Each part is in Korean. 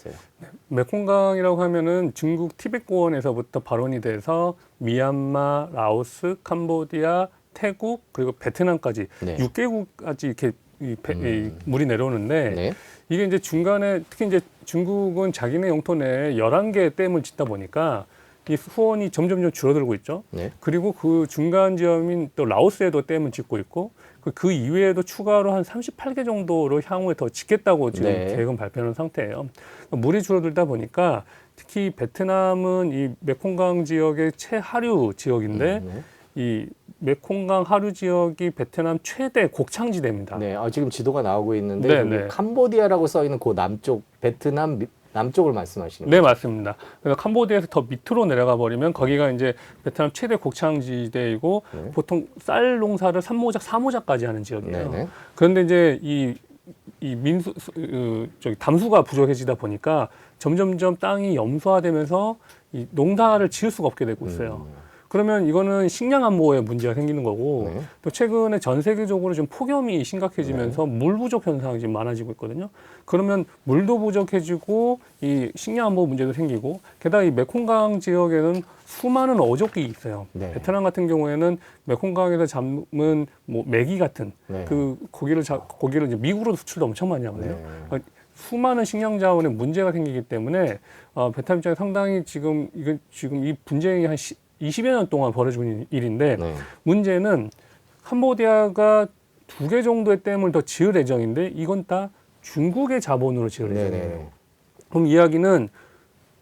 있어요? 메콩강이라고 하면은 중국 티벳고원에서부터 발원이 돼서 미얀마, 라오스, 캄보디아, 태국 그리고 베트남까지 네. 6개국까지 이렇게 이 물이 내려오는데 네. 이게 이제 중간에 특히 이제 중국은 자기네 영토 내에 11개의 댐을 짓다 보니까 이 수원이 점점 줄어들고 있죠. 네. 그리고 그 중간 지역인 또 라오스에도 댐을 짓고 있고 그 이외에도 추가로 한 38개 정도로 향후에 더 짓겠다고 지금 네. 계획은 발표하는 상태예요. 물이 줄어들다 보니까 특히 베트남은 이 메콩강 지역의 최하류 지역인데 이 메콩강 하류 지역이 베트남 최대 곡창지대입니다. 네. 지금 지도가 나오고 있는데 네, 여기 네. 캄보디아라고 써 있는 그 남쪽 베트남 남쪽을 말씀하시는 네, 거죠? 맞습니다. 그래서 캄보디아에서 더 밑으로 내려가 버리면 거기가 이제 베트남 최대 곡창지대이고 네. 보통 쌀 농사를 3모작, 4모작까지 하는 지역이에요. 네네. 그런데 이제 이 담수가 부족해지다 보니까 점점점 땅이 염소화되면서 이 농사를 지을 수가 없게 되고 있어요. 그러면 이거는 식량 안보에 문제가 생기는 거고 네. 또 최근에 전 세계적으로 좀 폭염이 심각해지면서 물 부족 현상이 지금 많아지고 있거든요. 그러면 물도 부족해지고 이 식량 안보 문제도 생기고 게다가 이 메콩강 지역에는 수많은 어족이 있어요. 네. 베트남 같은 경우에는 메콩강에서 잡는 뭐 메기 같은 네. 그 고기를 이제 미국으로 수출도 엄청 많이 하거든요. 네. 수많은 식량 자원에 문제가 생기기 때문에 베트남 입장에 상당히 지금 이 분쟁이 한 20여 년 동안 벌어지고 있는 일인데 네. 문제는 캄보디아가 2개 정도의 댐을 더 지을 예정인데 이건 다 중국의 자본으로 지을 예정이에요. 네네. 그럼 이야기는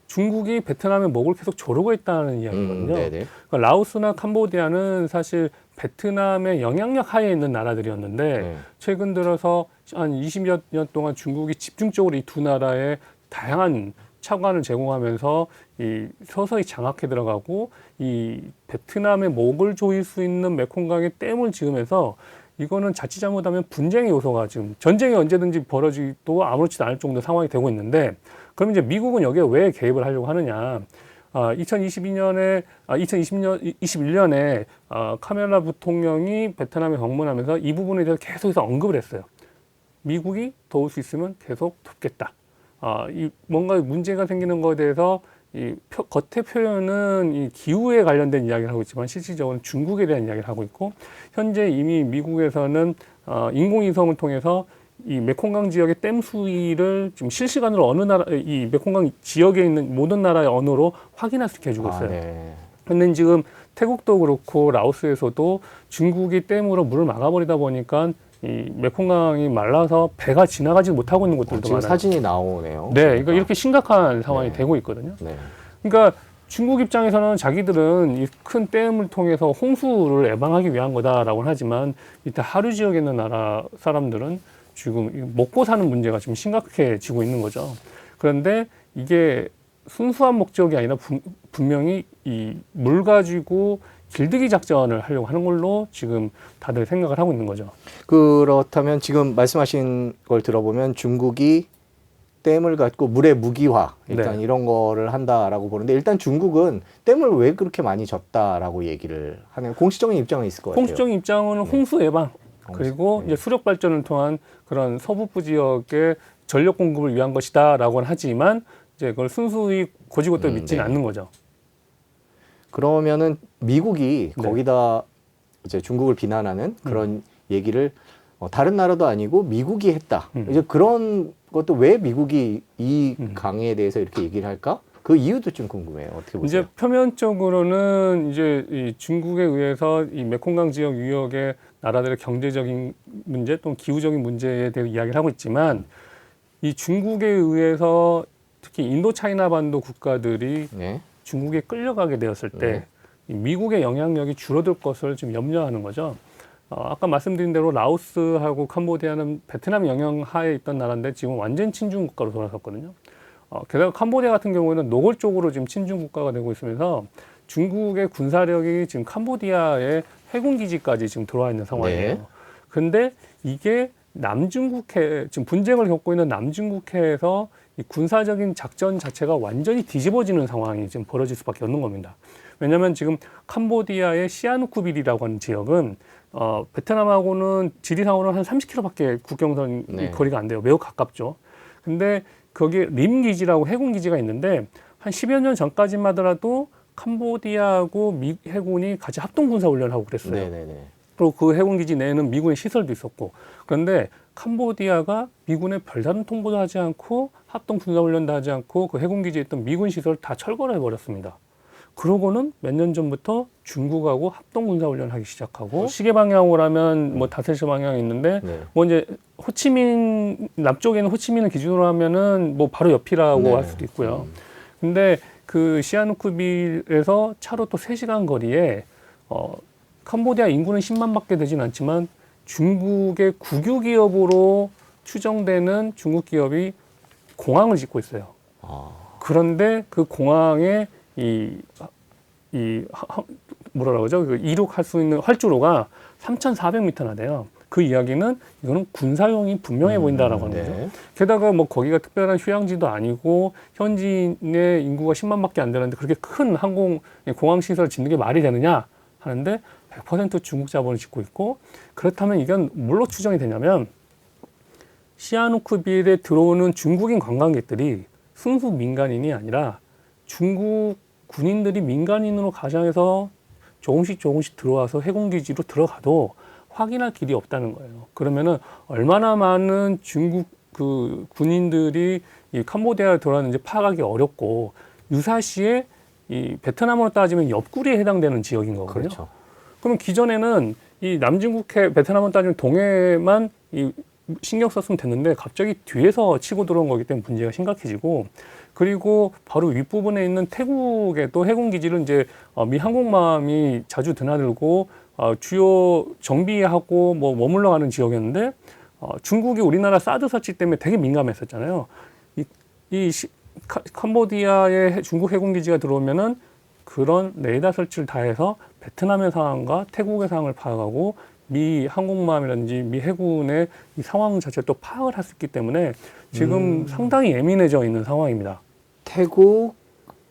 중국이 베트남에 먹을 계속 조르고 있다는 이야기거든요. 네네. 그러니까 라오스나 캄보디아는 사실 베트남의 영향력 하에 있는 나라들이었는데 네. 최근 들어서 한 20여 년 동안 중국이 집중적으로 이 두 나라에 다양한 차관을 제공하면서 이 서서히 장악해 들어가고 이 베트남의 목을 조일 수 있는 메콩강에 댐을 지으면서 이거는 자칫 잘못하면 분쟁의 요소가 지금 전쟁이 언제든지 벌어지도 아무렇지도 않을 정도 상황이 되고 있는데 그럼 이제 미국은 여기에 왜 개입을 하려고 하느냐? 2021년에 카멜라 부통령이 베트남에 방문하면서 이 부분에 대해서 계속해서 언급을 했어요. 미국이 도울 수 있으면 계속 돕겠다. 뭔가 문제가 생기는 것에 대해서 겉의 표현은 이 기후에 관련된 이야기를 하고 있지만 실질적으로는 중국에 대한 이야기를 하고 있고 현재 이미 미국에서는 인공위성을 통해서 이 메콩강 지역의 댐 수위를 지금 실시간으로 어느 나라 이 메콩강 지역에 있는 모든 나라의 언어로 확인할 수 있게 해주고 있어요. 네. 근데 지금 태국도 그렇고 라오스에서도 중국이 댐으로 물을 막아버리다 보니까 이 메콩강이 말라서 배가 지나가지 못하고 있는 곳들도 지금 많아요. 사진이 나오네요. 네, 그러니까 이렇게 심각한 상황이 네. 되고 있거든요. 네. 그러니까 중국 입장에서는 자기들은 이 큰 댐을 통해서 홍수를 예방하기 위한 거다라고 하지만 이때 하류 지역에 있는 나라 사람들은 지금 먹고 사는 문제가 좀 심각해지고 있는 거죠. 그런데 이게 순수한 목적이 아니라 분명히 이 물 가지고 길들이기 작전을 하려고 하는 걸로 지금 다들 생각을 하고 있는 거죠. 그렇다면 지금 말씀하신 걸 들어보면 중국이 댐을 갖고 물의 무기화 일단 네. 이런 거를 한다라고 보는데 일단 중국은 댐을 왜 그렇게 많이 졌다라고 얘기를 하는 공식적인 입장은 있을 것 같아요. 공식적인 입장은 홍수 예방 그리고 이제 수력 발전을 통한 그런 서북부 지역의 전력 공급을 위한 것이다라고는 하지만 이제 그걸 순수히 고지고대로 믿지는 네. 않는 거죠. 그러면은 미국이 네. 거기다 이제 중국을 비난하는 그런 얘기를 다른 나라도 아니고 미국이 했다. 이제 그런 것도 왜 미국이 이 강에 대해서 이렇게 얘기를 할까? 그 이유도 좀 궁금해요. 어떻게 보세요? 이제 표면적으로는 이제 이 중국에 의해서 이 메콩강 지역 유역의 나라들의 경제적인 문제 또는 기후적인 문제에 대해 이야기를 하고 있지만 이 중국에 의해서 특히 인도차이나 반도 국가들이 네. 중국에 끌려가게 되었을 때 이 미국의 영향력이 줄어들 것을 좀 염려하는 거죠. 아까 말씀드린 대로 라오스하고 캄보디아는 베트남 영향 하에 있던 나라인데 지금 완전 친중 국가로 돌아섰거든요. 게다가 캄보디아 같은 경우에는 노골적으로 지금 친중 국가가 되고 있으면서 중국의 군사력이 지금 캄보디아의 해군 기지까지 지금 들어와 있는 상황이에요. 네. 그런데 이게 남중국해 지금 분쟁을 겪고 있는 남중국해에서 이 군사적인 작전 자체가 완전히 뒤집어지는 상황이 지금 벌어질 수밖에 없는 겁니다. 왜냐하면 지금 캄보디아의 시아누쿠빌이라고 하는 지역은 베트남하고는 지리상으로는 한 30km밖에 국경선 네. 거리가 안 돼요. 매우 가깝죠. 근데 거기에 림 기지라고 해군 기지가 있는데 한 10여 년 전까지만 하더라도 캄보디아하고 미 해군이 같이 합동 군사 훈련하고 그랬어요. 네네네. 그리고 그 해군 기지 내에는 미군의 시설도 있었고. 그런데 캄보디아가 미군의 별다른 통보도 하지 않고 합동 군사 훈련도 하지 않고 그 해군 기지에 있던 미군 시설 다 철거를 해버렸습니다. 그러고는 몇 년 전부터 중국하고 합동 군사 훈련을 하기 시작하고 시계 방향으로 하면 뭐 다세시 방향이 있는데 네. 뭐 이제 호치민 남쪽에는 호치민을 기준으로 하면은 뭐 바로 옆이라고 네. 할 수도 있고요. 근데 그 시아누크빌에서 차로 또 3시간 거리에 캄보디아 인구는 10만밖에 되진 않지만 중국의 국유 기업으로 추정되는 중국 기업이 공항을 짓고 있어요. 그런데 그 공항에 뭐라 그러죠? 그 이륙할 수 있는 활주로가 3,400m나 돼요. 그 이야기는 이거는 군사용이 분명해 보인다라고 하는 거죠. 네. 게다가 뭐 거기가 특별한 휴양지도 아니고 현지인의 인구가 10만밖에 안 되는데 그렇게 큰 공항 시설을 짓는 게 말이 되느냐 하는데 100% 중국 자본을 짓고 있고 그렇다면 이건 뭘로 추정이 되냐면 시아누크빌에 들어오는 중국인 관광객들이 순수 민간인이 아니라 중국 군인들이 민간인으로 가장해서 조금씩 들어와서 해군기지로 들어가도 확인할 길이 없다는 거예요. 그러면은 얼마나 많은 중국 그 군인들이 이 캄보디아에 들어왔는지 파악하기 어렵고 유사시에 이 베트남으로 따지면 옆구리에 해당되는 지역인 거거든요. 그렇죠. 그럼 기존에는 이 남중국해 베트남으로 따지면 동해만 이 신경 썼으면 됐는데 갑자기 뒤에서 치고 들어온 거기 때문에 문제가 심각해지고 그리고 바로 윗부분에 있는 태국에도 해군 기지를 이제 미 항공모함이 자주 드나들고 주요 정비하고 뭐 머물러 가는 지역이었는데 중국이 우리나라 사드 사치 때문에 되게 민감했었잖아요. 캄보디아에 중국 해군 기지가 들어오면은 그런 레이더 설치를 다 해서 베트남의 상황과 태국의 상황을 파악하고 미 항공모함이라든지 미 해군의 이 상황 자체를 또 파악을 할 수 있기 때문에 지금 상당히 예민해져 있는 상황입니다. 태국,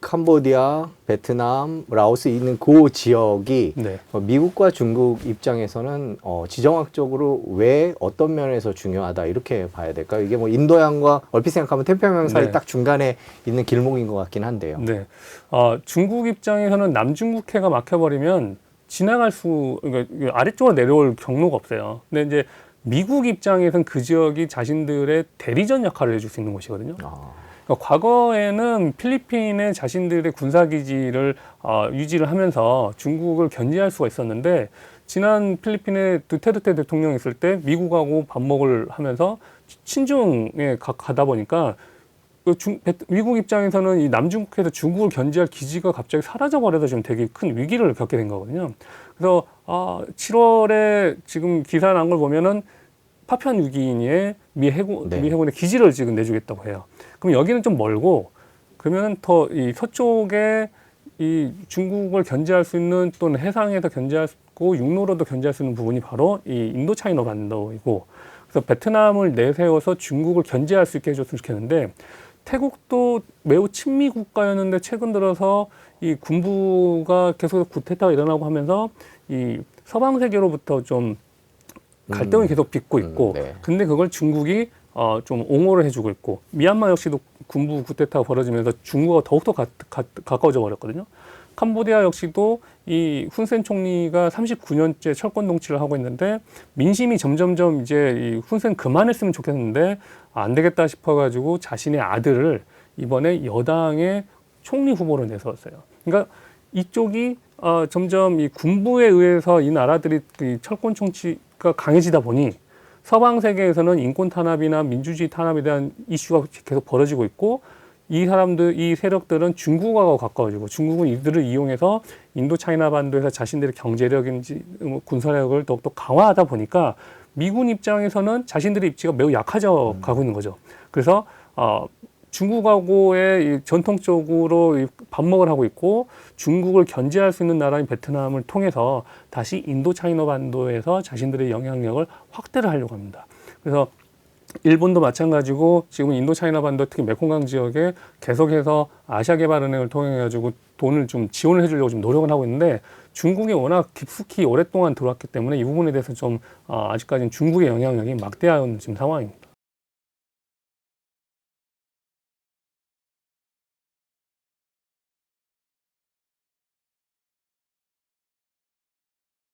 캄보디아, 베트남, 라오스 있는 그 지역이 네. 미국과 중국 입장에서는 지정학적으로 왜 어떤 면에서 중요하다 이렇게 봐야 될까요? 이게 뭐 인도양과 얼핏 생각하면 태평양 사이 네. 딱 중간에 있는 길목인 것 같긴 한데요. 네. 중국 입장에서는 남중국해가 막혀버리면 지나갈 그러니까 아래쪽으로 내려올 경로가 없어요. 근데 이제 미국 입장에서는 그 지역이 자신들의 대리전 역할을 해줄 수 있는 곳이거든요. 그러니까 과거에는 필리핀에 자신들의 군사기지를 유지를 하면서 중국을 견제할 수가 있었는데 지난 필리핀의 두테르테 대통령이 있을 때 미국하고 밥먹을 하면서 친중에 가다 보니까 미국 입장에서는 이 남중국해에서 중국을 견제할 기지가 갑자기 사라져버려서 지금 되게 큰 위기를 겪게 된 거거든요. 그래서 7월에 지금 기사 난 걸 보면은 파푸아뉴기니에 미 해군의 기지를 지금 내주겠다고 해요. 그럼 여기는 좀 멀고 그러면 더 이 서쪽에 이 중국을 견제할 수 있는 또는 해상에서 견제할 수 있고 육로로도 견제할 수 있는 부분이 바로 이 인도차이나 반도이고 그래서 베트남을 내세워서 중국을 견제할 수 있게 해줬으면 좋겠는데 태국도 매우 친미 국가였는데 최근 들어서 이 군부가 계속 쿠데타가 일어나고 하면서 이 서방 세계로부터 좀 갈등을 계속 빚고 있고 네. 근데 그걸 중국이 좀 옹호를 해주고 있고 미얀마 역시도 군부 쿠데타가 벌어지면서 중국과 더욱더 가까워져 버렸거든요. 캄보디아 역시도 이 훈센 총리가 39년째 철권 통치를 하고 있는데 민심이 점점점 이제 이 훈센 그만했으면 좋겠는데 안 되겠다 싶어가지고 자신의 아들을 이번에 여당의 총리 후보로 내세웠어요. 그러니까 이쪽이 점점 이 군부에 의해서 이 나라들이 이 철권 통치가 강해지다 보니 서방 세계에서는 인권 탄압이나 민주주의 탄압에 대한 이슈가 계속 벌어지고 있고 이 세력들은 중국하고 가까워지고 중국은 이들을 이용해서 인도 차이나 반도에서 자신들의 경제력인지 군사력을 더욱더 강화하다 보니까 미군 입장에서는 자신들의 입지가 매우 약해져 가고 있는 거죠. 그래서 중국하고의 전통적으로 밥먹을 하고 있고 중국을 견제할 수 있는 나라인 베트남을 통해서 다시 인도 차이나 반도에서 자신들의 영향력을 확대를 하려고 합니다. 그래서 일본도 마찬가지고 지금 인도 차이나 반도 특히 메콩강 지역에 계속해서 아시아개발은행을 통해 가지고 돈을 좀 지원을 해주려고 좀 노력을 하고 있는데 중국이 워낙 깊숙이 오랫동안 들어왔기 때문에 이 부분에 대해서 좀 아직까지는 중국의 영향력이 막대한 지금 상황입니다.